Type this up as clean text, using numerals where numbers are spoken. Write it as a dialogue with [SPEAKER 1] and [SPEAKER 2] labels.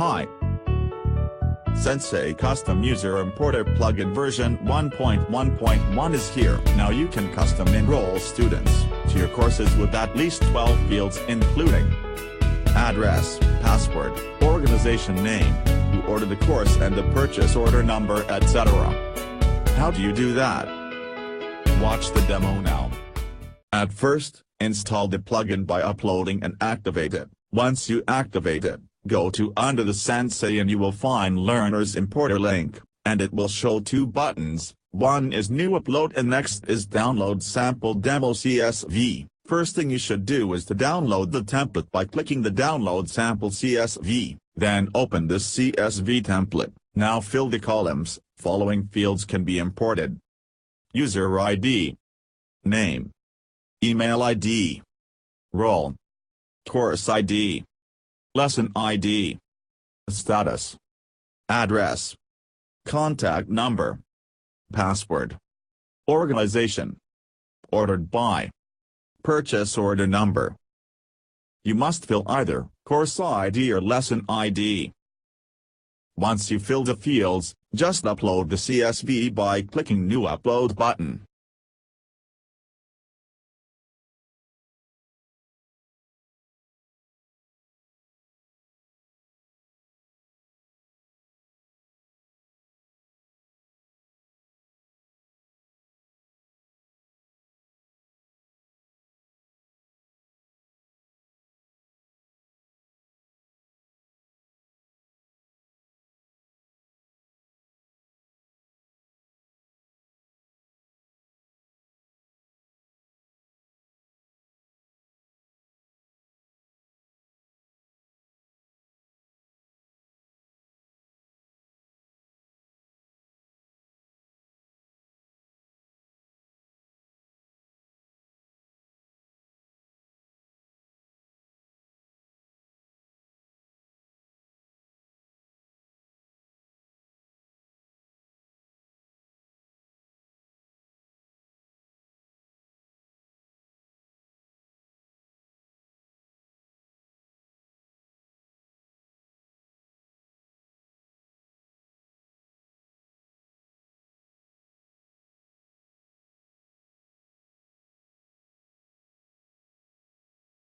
[SPEAKER 1] Hi. Sensei Custom User Importer plugin version 1.1.1 is here. Now you can custom enroll students to your courses with at least 12 fields including address, password, organization name, who ordered the course and the purchase order number, etc. How do you do that? Watch the demo now. At first, install the plugin by uploading and activate it. Once you activate it, go to under the Sensei and you will find Learner's Importer link, and it will show two buttons. One is New Upload and next is Download Sample Demo CSV. First thing you should do is to download the template by clicking the Download Sample CSV, then open this CSV template. Now fill the columns. Following fields can be imported: User ID, Name, Email ID, Role, Course ID, Lesson ID, Status, Address, Contact Number, Password, Organization, Ordered by, Purchase Order Number. You must fill either Course ID or Lesson ID. Once you fill the fields, just upload the CSV by clicking New Upload button.